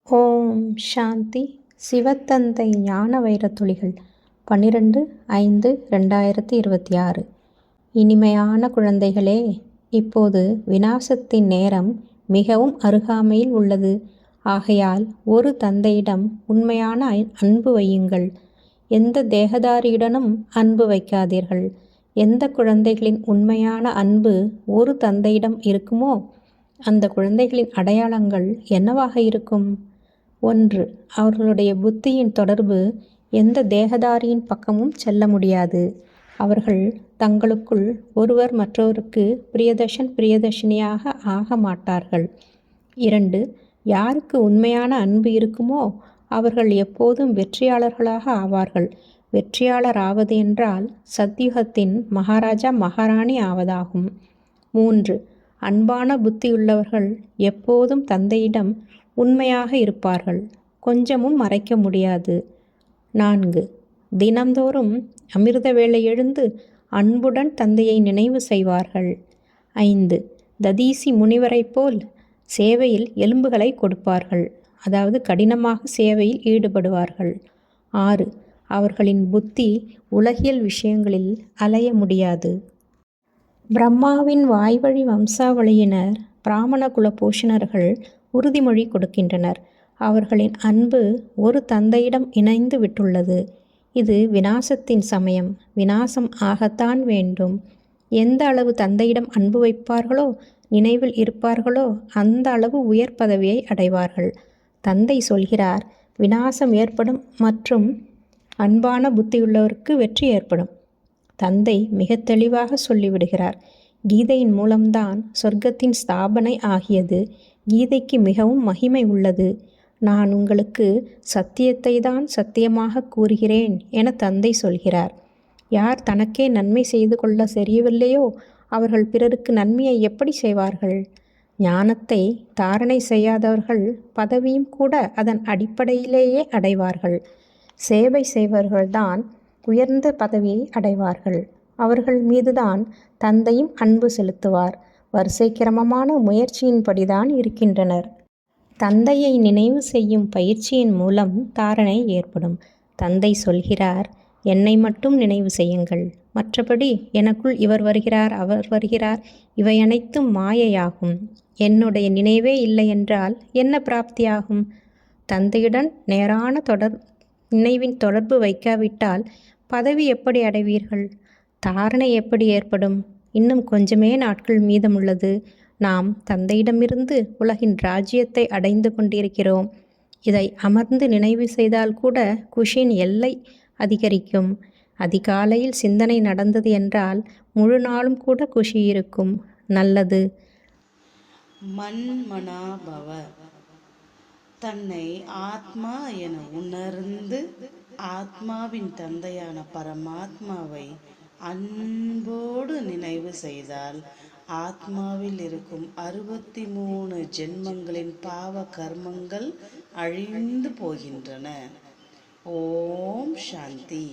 ஓம் சாந்தி. சிவத்தந்தை ஞான வைரத்துளிகள் 12/5/2026. இனிமையான குழந்தைகளே, இப்போது விநாசத்தின் நேரம் மிகவும் அருகாமையில் உள்ளது. ஆகையால் ஒரு தந்தையிடம் உண்மையான அன்பு வையுங்கள். எந்த தேகதாரியுடனும் அன்பு வைக்காதீர்கள். எந்த குழந்தைகளின் உண்மையான அன்பு ஒரு தந்தையிடம் இருக்குமோ அந்த குழந்தைகளின் அடையாளங்கள் என்னவாக இருக்கும்? 1. அவர்களுடைய புத்தியின் தொடர்பு எந்த தேகதாரியின் பக்கமும் செல்ல முடியாது. அவர்கள் தங்களுக்குள் ஒருவர் மற்றவருக்கு பிரியதர்ஷினியாக ஆக மாட்டார்கள். 2. யாருக்கு உண்மையான அன்பு இருக்குமோ அவர்கள் எப்போதும் வெற்றியாளர்களாக ஆவார்கள். வெற்றியாளர் ஆவது என்றால் சத்யுகத்தின் மகாராஜா மகாராணி ஆவதாகும். 3. அன்பான புத்தியுள்ளவர்கள் எப்போதும் தந்தையிடம் உண்மையாக இருப்பார்கள். கொஞ்சமும் மறைக்க முடியாது. 4. தினந்தோறும் அமிர்த வேளை எழுந்து அன்புடன் தந்தையை நினைவு செய்வார்கள். 5. ததீசி முனிவரைப் போல் சேவையில் எலும்புகளை கொடுப்பார்கள். அதாவது கடினமாக சேவையில் ஈடுபடுவார்கள். 6. அவர்களின் புத்தி உலகியல் விஷயங்களில் அலைய முடியாது. பிரம்மாவின் வாய்வழி வம்சாவளியினர் பிராமண குல போஷணர்கள் உறுதிமொழி கொடுக்கின்றனர். அவர்களின் அன்பு ஒரு தந்தையிடம் இணைந்து விட்டுள்ளது. இது விநாசத்தின் சமயம். விநாசம் ஆகத்தான் வேண்டும். எந்த அளவு தந்தையிடம் அன்பு வைப்பார்களோ, நினைவில் இருப்பார்களோ அந்த அளவு உயர் பதவியை அடைவார்கள். தந்தை சொல்கிறார், விநாசம் ஏற்படும் மற்றும் அன்பான புத்தியுள்ளவருக்கு வெற்றி ஏற்படும். தந்தை மிக தெளிவாக சொல்லிவிடுகிறார். கீதையின் மூலம்தான் சொர்க்கத்தின் ஸ்தாபனை ஆகியது. கீதைக்கு மிகவும் மகிமை உள்ளது. நான் உங்களுக்கு சத்தியத்தை தான் சத்தியமாக கூறுகிறேன் என தந்தை சொல்கிறார். யார் தனக்கே நன்மை செய்து கொள்ள தெரியவில்லையோ அவர்கள் பிறருக்கு நன்மையை எப்படி செய்வார்கள்? ஞானத்தை தாரணை செய்யாதவர்கள் பதவியும் கூட அதன் அடிப்படையிலேயே அடைவார்கள். சேவை செய்வர்கள்தான் உயர்ந்த பதவியை அடைவார்கள். அவர்கள் மீதுதான் தந்தையும் அன்பு செலுத்துவார். வரிசை கிரமமான முயற்சியின்படிதான் இருக்கின்றனர். தந்தையை நினைவு செய்யும் பயிற்சியின் மூலம் தாரணை ஏற்படும். தந்தை சொல்கிறார், என்னை மட்டும் நினைவு செய்யுங்கள். மற்றபடி எனக்குள் இவர் வருகிறார், அவர் வருகிறார், இவை அனைத்தும் மாயையாகும். என்னுடைய நினைவே இல்லை என்றால் என்ன பிராப்தியாகும்? தந்தையுடன் நேரான நினைவின் தொடர்பு வைக்காவிட்டால் பதவி எப்படி அடைவீர்கள்? தாரணை எப்படி ஏற்படும்? இன்னும் கொஞ்சமே நாட்கள் மீதமுள்ளது. நாம் தந்தையிடமிருந்து உலகின் ராஜ்யத்தை அடைந்து கொண்டிருக்கிறோம். இதை அமர்ந்து நினைவு செய்தால் கூட குஷியின் எல்லை அதிகரிக்கும். அதிகாலையில் சிந்தனை நடந்தது என்றால் முழு நாளும் கூட குஷி இருக்கும். நல்லது. மன்மனாபவ. தன்னை ஆத்மா என உணர்ந்து ஆத்மாவின் தந்தையான பரமாத்மாவை அன்போடு நினைவு செய்தால் ஆத்மாவில் இருக்கும் 63 ஜென்மங்களின் பாவ கர்மங்கள் அழிந்து போகின்றன. ஓம் சாந்தி.